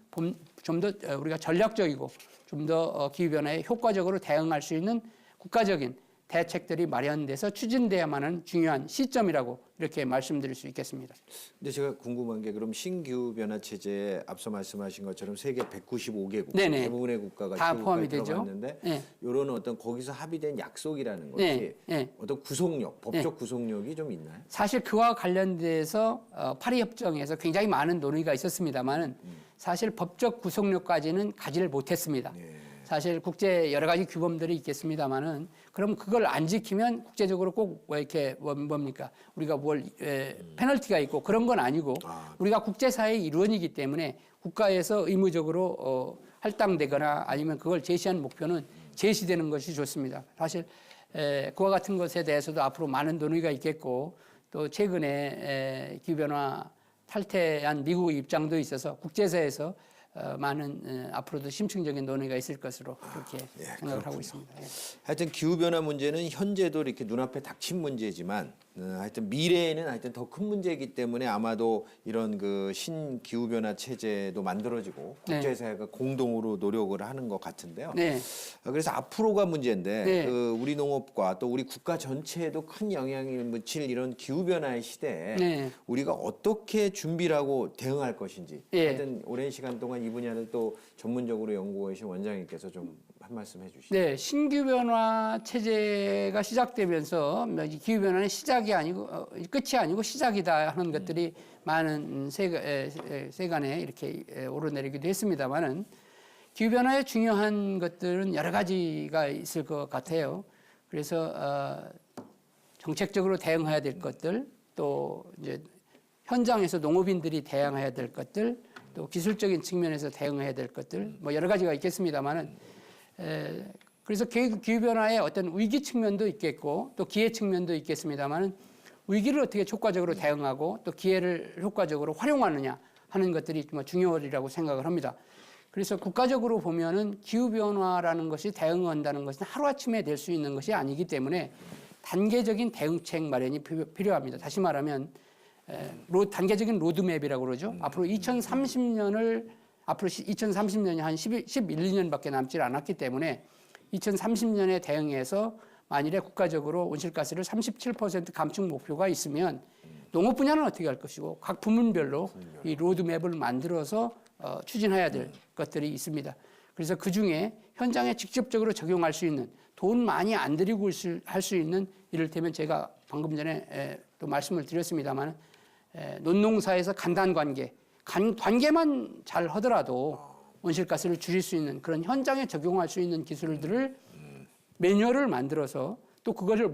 좀 더 우리가 전략적이고 좀 더 기후변화에 효과적으로 대응할 수 있는 국가적인 대책들이 마련돼서 추진돼야만 하는 중요한 시점이라고 이렇게 말씀드릴 수 있겠습니다. 근데 제가 궁금한 게 그럼 신기후변화 체제에 앞서 말씀하신 것처럼 세계 195개국 대부분의 국가가 다 포함이 되죠. 들어갔는데 이런 어떤 거기서 합의된 약속이라는 것이 어떤 구속력, 법적 구속력이 좀 있나요? 사실 그와 관련돼서 파리 협정에서 굉장히 많은 논의가 있었습니다만은 사실 법적 구속력까지는 가지를 못했습니다. 사실 국제 여러 가지 규범들이 있겠습니다만은 그럼 그걸 안 지키면 국제적으로 꼭 이렇게 뭡니까 우리가 뭘 페널티가 있고 그런 건 아니고 우리가 국제사회의 일원이기 때문에 국가에서 의무적으로 할당되거나 아니면 그걸 제시한 목표는 제시되는 것이 좋습니다. 사실 그와 같은 것에 대해서도 앞으로 많은 논의가 있겠고 또 최근에 기후변화 탈퇴한 미국의 입장도 있어서 국제사회에서 많은 앞으로도 심층적인 논의가 있을 것으로 그렇게 생각을 하고 있습니다. 하여튼 기후변화 문제는 현재도 이렇게 눈앞에 닥친 문제지만 하여튼 미래에는 하여튼 더 큰 문제이기 때문에 아마도 이런 그 신기후변화 체제도 만들어지고 국제사회가 공동으로 노력을 하는 것 같은데요. 그래서 앞으로가 문제인데 그 우리 농업과 또 우리 국가 전체에도 큰 영향을 미칠 이런 기후변화의 시대에 우리가 어떻게 준비를 하고 대응할 것인지 하여튼 오랜 시간 동안 이 분야를 또 전문적으로 연구해 주신 원장님께서 좀 한 말씀 해주시죠. 네, 신기후변화 체제가 시작되면서 기후변화는 시작이 아니고 끝이 아니고 시작이다 하는 것들이 많은 세간에 이렇게 오르내리기도 했습니다만은 기후변화의 중요한 것들은 여러 가지가 있을 것 같아요. 그래서 정책적으로 대응해야 될 것들, 또 이제 현장에서 농업인들이 대응해야 될 것들, 또 기술적인 측면에서 대응해야 될 것들, 뭐 여러 가지가 있겠습니다만은 그래서 기후변화의 어떤 위기 측면도 있겠고 또 기회 측면도 있겠습니다만 위기를 어떻게 효과적으로 대응하고 또 기회를 효과적으로 활용하느냐 하는 것들이 좀 중요하리라고 생각을 합니다. 그래서 국가적으로 보면은 기후변화라는 것이 대응한다는 것은 하루아침에 될 수 있는 것이 아니기 때문에 단계적인 대응책 마련이 필요합니다. 다시 말하면 단계적인 로드맵이라고 그러죠. 앞으로 2030년이 한 11, 12년밖에 남지 않았기 때문에 2030년에 대응해서 만일에 국가적으로 온실가스를 37% 감축 목표가 있으면 농업 분야는 어떻게 할 것이고 각 부문별로 이 로드맵을 만들어서 추진해야 될 것들이 있습니다. 그래서 그중에 현장에 직접적으로 적용할 수 있는 돈 많이 안 들이고 할 수 있는 이를테면 제가 방금 전에 또 말씀을 드렸습니다만 논농사에서 관계만 잘 하더라도 온실가스를 줄일 수 있는 그런 현장에 적용할 수 있는 기술들을 매뉴얼을 만들어서 또 그걸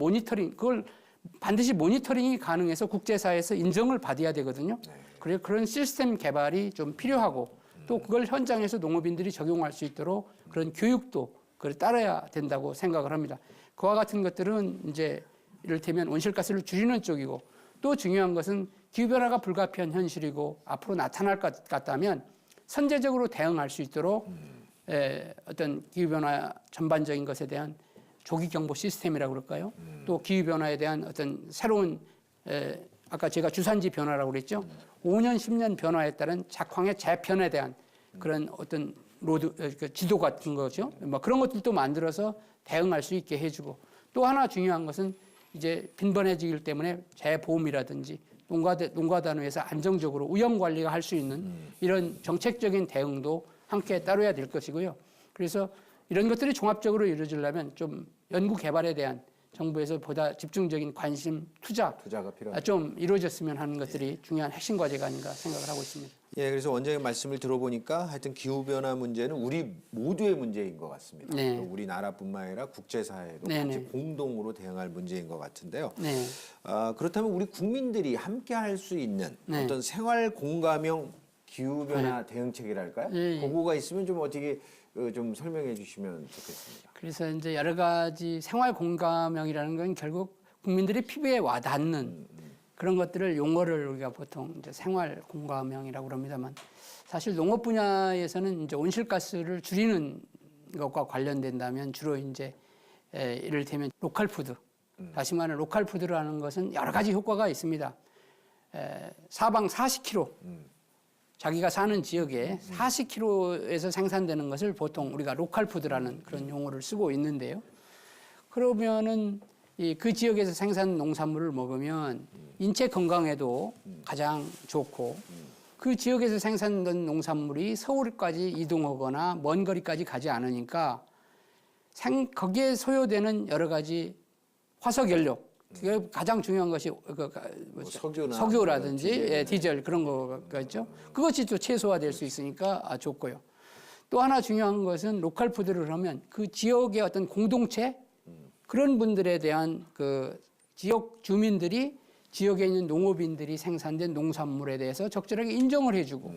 반드시 모니터링이 가능해서 국제사회에서 인정을 받아야 되거든요. 그래서 그런 시스템 개발이 좀 필요하고 또 그걸 현장에서 농업인들이 적용할 수 있도록 그런 교육도 그걸 따라야 된다고 생각을 합니다. 그와 같은 것들은 이제 이를테면 온실가스를 줄이는 쪽이고 또 중요한 것은 기후변화가 불가피한 현실이고 앞으로 나타날 것 같다면 선제적으로 대응할 수 있도록 어떤 기후변화 전반적인 것에 대한 조기경보 시스템이라고 그럴까요? 또 기후변화에 대한 어떤 새로운 아까 제가 주산지 변화라고 그랬죠. 5년, 10년 변화에 따른 작황의 재편에 대한 그런 어떤 지도 같은 거죠. 뭐 그런 것들도 만들어서 대응할 수 있게 해주고 또 하나 중요한 것은 이제 빈번해지기 때문에 재보험이라든지 농가단위에서 안정적으로 위험 관리가 할 수 있는 이런 정책적인 대응도 함께 따라야 될 것이고요. 그래서 이런 것들이 종합적으로 이루어지려면 좀 연구 개발에 대한 정부에서 보다 집중적인 관심, 투자가 필요합니다. 좀 이루어졌으면 하는 것들이 중요한 핵심 과제가 아닌가 생각을 하고 있습니다. 예, 그래서 원장님 말씀을 들어보니까 하여튼 기후변화 문제는 우리 모두의 문제인 것 같습니다. 네. 우리나라뿐만 아니라 국제사회도 네네. 같이 공동으로 대응할 문제인 것 같은데요. 네. 그렇다면 우리 국민들이 함께 할 수 있는 네. 어떤 생활 공감형 기후변화 대응책이랄까요? 예, 예. 그거가 있으면 좀 어떻게 좀 설명해 주시면 좋겠습니다. 그래서 이제 여러 가지 생활 공감형이라는 건 결국 국민들이 피부에 와닿는 그런 것들을 용어를 우리가 보통 이제 생활 공감형이라고 그럽니다만 사실 농업 분야에서는 이제 온실가스를 줄이는 것과 관련된다면 주로 이제 이를테면 로컬 푸드. 다시 말하면 로컬 푸드라는 것은 여러 가지 효과가 있습니다. 사방 40km 자기가 사는 지역에 40km에서 생산되는 것을 보통 우리가 로컬 푸드라는 그런 용어를 쓰고 있는데요. 그러면은 그 지역에서 생산 농산물을 먹으면 인체 건강에도 가장 좋고 그 지역에서 생산된 농산물이 서울까지 이동하거나 먼 거리까지 가지 않으니까 거기에 소요되는 여러 가지 화석 연료, 가장 중요한 것이 석유라든지 디젤 그런 거겠죠. 그것이 또 최소화될 수 있으니까 좋고요. 또 하나 중요한 것은 로컬 푸드를 하면 그 지역의 어떤 공동체 그런 분들에 대한 그 지역 주민들이 지역에 있는 농업인들이 생산된 농산물에 대해서 적절하게 인정을 해주고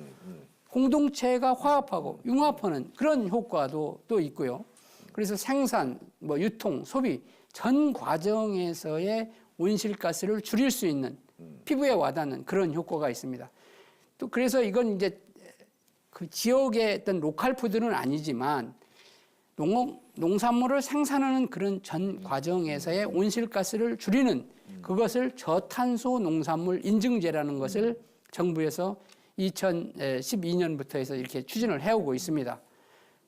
공동체가 화합하고 융합하는 그런 효과도 또 있고요. 그래서 생산, 유통, 소비 전 과정에서의 온실가스를 줄일 수 있는 피부에 와닿는 그런 효과가 있습니다. 또 그래서 이건 이제 그 지역의 어떤 로컬 푸드는 아니지만 농산물을 생산하는 그런 전 과정에서의 온실가스를 줄이는 그것을 저탄소 농산물 인증제라는 것을 정부에서 2012년부터 해서 이렇게 추진을 해오고 있습니다.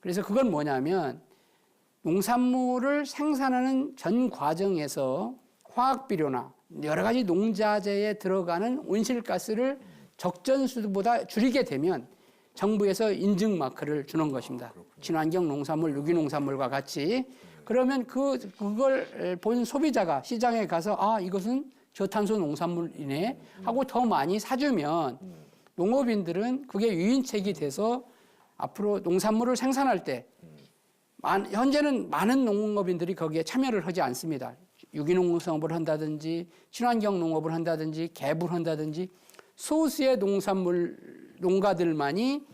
그래서 그건 뭐냐면 농산물을 생산하는 전 과정에서 화학비료나 여러 가지 농자재에 들어가는 온실가스를 적정수보다 줄이게 되면 정부에서 인증 마크를 주는 것입니다. 친환경 농산물, 유기농산물과 같이. 그러면 그걸 본 소비자가 시장에 가서 이것은 저탄소 농산물이네 하고 더 많이 사주면 농업인들은 그게 유인책이 돼서 앞으로 농산물을 생산할 때 현재는 많은 농업인들이 거기에 참여를 하지 않습니다. 유기농 농업을 한다든지 친환경 농업을 한다든지 갭을 한다든지 소수의 농가들만이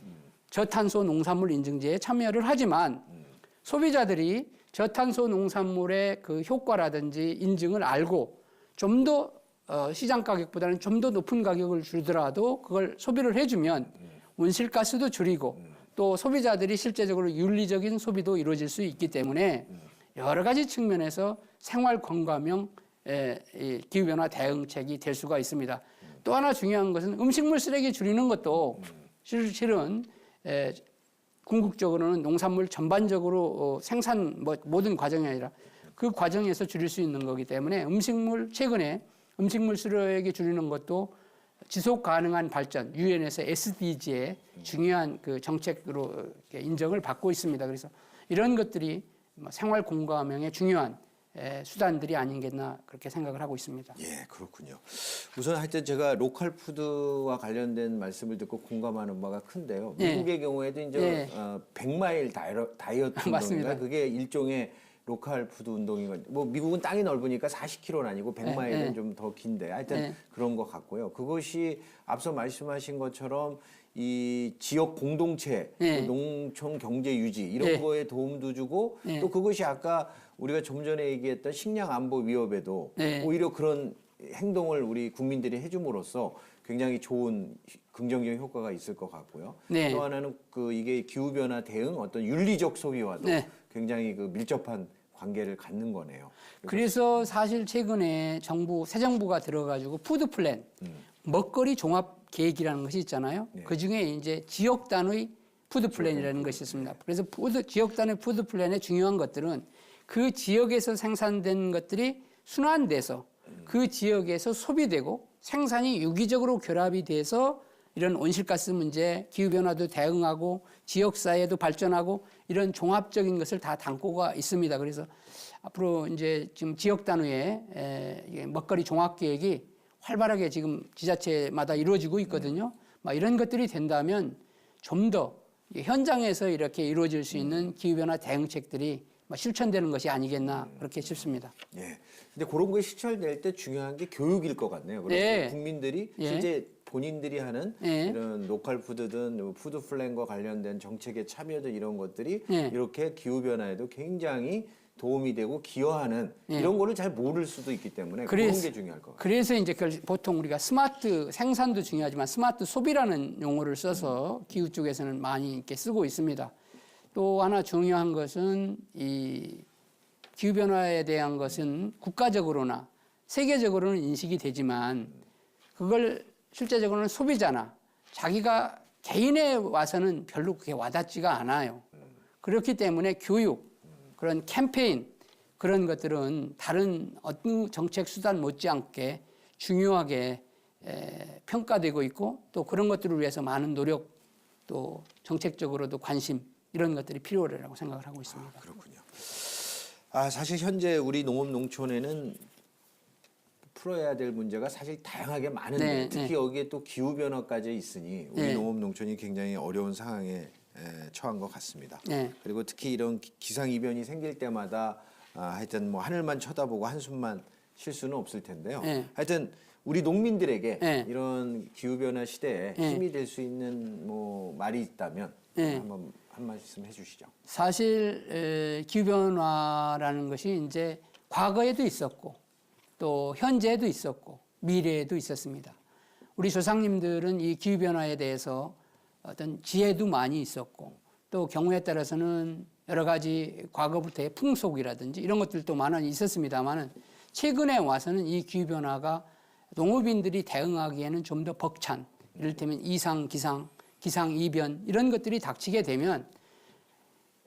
저탄소 농산물 인증제에 참여를 하지만 소비자들이 저탄소 농산물의 그 효과라든지 인증을 알고 좀 더 시장 가격보다는 좀 더 높은 가격을 주더라도 그걸 소비를 해주면 온실가스도 줄이고 또 소비자들이 실제적으로 윤리적인 소비도 이루어질 수 있기 때문에 여러 가지 측면에서 생활 건강형 기후변화 대응책이 될 수가 있습니다. 또 하나 중요한 것은 음식물 쓰레기 줄이는 것도 실은 궁극적으로는 농산물 전반적으로 생산 모든 과정이 아니라 그 과정에서 줄일 수 있는 거기 때문에 최근에 음식물 쓰레기 줄이는 것도 지속 가능한 발전 유엔에서 SDG의 중요한 그 정책으로 인정을 받고 있습니다. 그래서 이런 것들이 생활 공감형의 중요한 수단들이 아니겠나 그렇게 생각을 하고 있습니다. 예, 그렇군요. 우선 하여튼 제가 로컬 푸드와 관련된 말씀을 듣고 공감하는 바가 큰데요. 미국의 경우에도 이제 100마일 다이어트 운동인가 그게 일종의 로컬 푸드 운동이거든요. 뭐 미국은 땅이 넓으니까 40km는 아니고 100마일은 좀 더 긴데 하여튼 그런 것 같고요. 그것이 앞서 말씀하신 것처럼 이 지역 공동체, 농촌 경제 유지 이런 거에 도움도 주고 또 그것이 아까 우리가 좀 전에 얘기했던 식량 안보 위협에도 오히려 그런 행동을 우리 국민들이 해줌으로써 굉장히 좋은 긍정적인 효과가 있을 것 같고요. 또 하나는 이게 기후변화 대응 어떤 윤리적 소비와도 굉장히 그 밀접한 관계를 갖는 거네요. 그래서 사실 최근에 새 정부가 들어가지고 푸드 플랜, 먹거리 종합 계획이라는 것이 있잖아요. 그 중에 이제 지역 단위 푸드 플랜이라는 것이 있습니다. 그래서 지역 단위 푸드 플랜의 중요한 것들은 그 지역에서 생산된 것들이 순환돼서 그 지역에서 소비되고 생산이 유기적으로 결합이 돼서 이런 온실가스 문제, 기후변화도 대응하고 지역사회도 발전하고 이런 종합적인 것을 다 담고가 있습니다. 그래서 앞으로 이제 지금 지역 단위의 먹거리 종합계획이 활발하게 지금 지자체마다 이루어지고 있거든요. 이런 것들이 된다면 좀 더 현장에서 이렇게 이루어질 수 있는 기후변화 대응책들이 실천되는 것이 아니겠나 그렇게 싶습니다. 예. 근데 그런 게 실천될 때 중요한 게 교육일 것 같네요. 그래서 국민들이 실제 본인들이 하는 이런 로컬 푸드든 푸드 플랜과 관련된 정책의 참여든 이런 것들이 이렇게 기후 변화에도 굉장히 도움이 되고 기여하는 이런 거를 잘 모를 수도 있기 때문에 그런 게 중요할 것 같아요. 그래서 이제 보통 우리가 스마트 생산도 중요하지만 스마트 소비라는 용어를 써서 기후 쪽에서는 많이 이렇게 쓰고 있습니다. 또 하나 중요한 것은 이 기후변화에 대한 것은 국가적으로나 세계적으로는 인식이 되지만 그걸 실제적으로는 소비자나 자기가 개인에 와서는 별로 그게 와닿지가 않아요. 그렇기 때문에 교육, 그런 캠페인 그런 것들은 다른 어떤 정책 수단 못지않게 중요하게 평가되고 있고 또 그런 것들을 위해서 많은 노력 또 정책적으로도 관심 이런 것들이 필요하다고 생각을 하고 있습니다. 그렇군요. 사실 현재 우리 농업 농촌에는 풀어야 될 문제가 사실 다양하게 많은데 특히 여기에 또 기후 변화까지 있으니 우리 농업 농촌이 굉장히 어려운 상황에 처한 것 같습니다. 그리고 특히 이런 기상 이변이 생길 때마다 하여튼 뭐 하늘만 쳐다보고 한숨만 쉴 수는 없을 텐데요. 하여튼 우리 농민들에게 이런 기후 변화 시대에 힘이 될 수 있는 뭐 말이 있다면 한번 한 말씀 해주시죠. 사실 기후변화라는 것이 이제 과거에도 있었고 또 현재에도 있었고 미래에도 있었습니다. 우리 조상님들은 이 기후변화에 대해서 어떤 지혜도 많이 있었고 또 경우에 따라서는 여러 가지 과거부터의 풍속이라든지 이런 것들도 많이 있었습니다만은 최근에 와서는 이 기후변화가 농업인들이 대응하기에는 좀 더 벅찬 이를테면 이상, 기상 이변 이런 것들이 닥치게 되면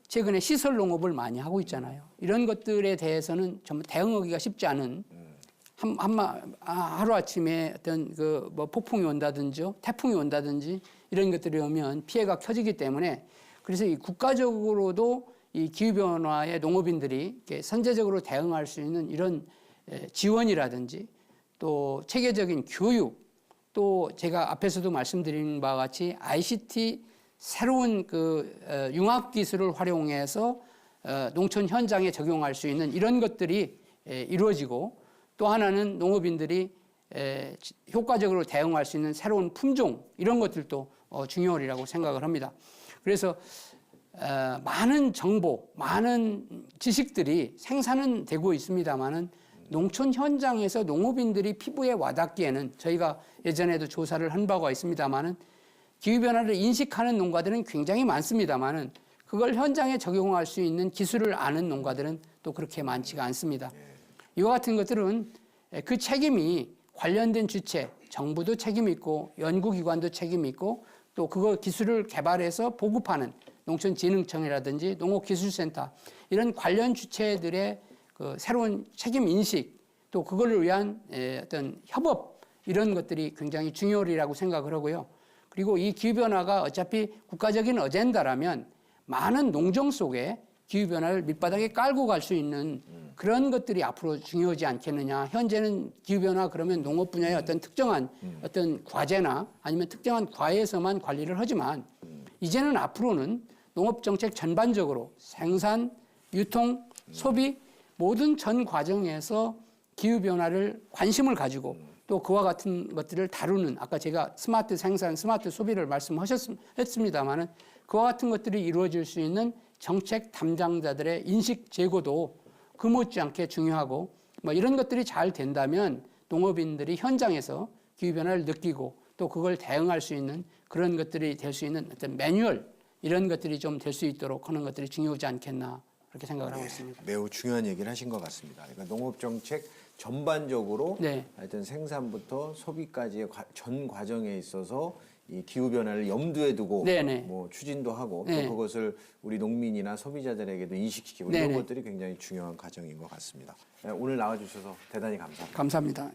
최근에 시설 농업을 많이 하고 있잖아요. 이런 것들에 대해서는 좀 대응하기가 쉽지 않은 하루아침에 어떤 뭐 폭풍이 온다든지 태풍이 온다든지 이런 것들이 오면 피해가 커지기 때문에 그래서 이 국가적으로도 이 기후변화에 농업인들이 이렇게 선제적으로 대응할 수 있는 이런 지원이라든지 또 체계적인 교육 또 제가 앞에서도 말씀드린 바와 같이 ICT 새로운 융합 기술을 활용해서 농촌 현장에 적용할 수 있는 이런 것들이 이루어지고 또 하나는 농업인들이 효과적으로 대응할 수 있는 새로운 품종 이런 것들도 중요하리라고 생각을 합니다. 그래서 많은 정보, 많은 지식들이 생산은 되고 있습니다만은 농촌 현장에서 농업인들이 피부에 와닿기에는 저희가 예전에도 조사를 한 바가 있습니다만은 기후변화를 인식하는 농가들은 굉장히 많습니다만은 그걸 현장에 적용할 수 있는 기술을 아는 농가들은 또 그렇게 많지가 않습니다. 이와 같은 것들은 그 책임이 관련된 주체, 정부도 책임이 있고 연구기관도 책임이 있고 또 그거 기술을 개발해서 보급하는 농촌진흥청이라든지 농업기술센터 이런 관련 주체들의 그 새로운 책임 인식 또 그거를 위한 어떤 협업 이런 것들이 굉장히 중요하리라고 생각을 하고요. 그리고 이 기후변화가 어차피 국가적인 어젠다라면 많은 농정 속에 기후변화를 밑바닥에 깔고 갈 수 있는 그런 것들이 앞으로 중요하지 않겠느냐. 현재는 기후변화 그러면 농업 분야의 어떤 특정한 어떤 과제나 아니면 특정한 과에서만 관리를 하지만 이제는 앞으로는 농업정책 전반적으로 생산, 유통, 소비 모든 전 과정에서 기후변화를 관심을 가지고 또 그와 같은 것들을 다루는 아까 제가 스마트 생산, 스마트 소비를 말씀하셨습니다마는 그와 같은 것들이 이루어질 수 있는 정책 담당자들의 인식 제고도 그 못지않게 중요하고 뭐 이런 것들이 잘 된다면 농업인들이 현장에서 기후변화를 느끼고 또 그걸 대응할 수 있는 그런 것들이 될 수 있는 어떤 매뉴얼 이런 것들이 좀 될 수 있도록 하는 것들이 중요하지 않겠나 그렇게 생각을 하고 있습니다. 매우 중요한 얘기를 하신 것 같습니다. 그러니까 농업 정책 전반적으로 네. 하여튼 생산부터 소비까지의 전 과정에 있어서 이 기후 변화를 염두에 두고 네네. 뭐 추진도 하고 네. 또 그것을 우리 농민이나 소비자들에게도 인식시키고 네네. 이런 것들이 굉장히 중요한 과정인 것 같습니다. 오늘 나와주셔서 대단히 감사합니다. 감사합니다.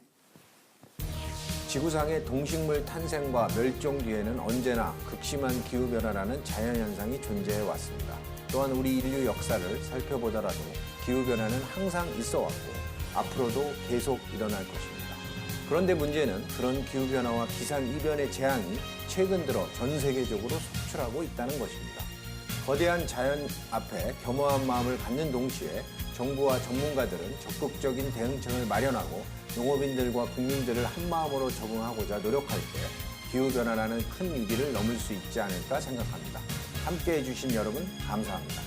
지구상의 동식물 탄생과 멸종 뒤에는 언제나 극심한 기후변화라는 자연현상이 존재해 왔습니다. 또한 우리 인류 역사를 살펴보더라도 기후변화는 항상 있어 왔고 앞으로도 계속 일어날 것입니다. 그런데 문제는 그런 기후변화와 기상이변의 재앙이 최근 들어 전 세계적으로 속출하고 있다는 것입니다. 거대한 자연 앞에 겸허한 마음을 갖는 동시에 정부와 전문가들은 적극적인 대응책을 마련하고 농업인들과 국민들을 한마음으로 적응하고자 노력할 때 기후변화라는 큰 위기를 넘을 수 있지 않을까 생각합니다. 함께해 주신 여러분 감사합니다.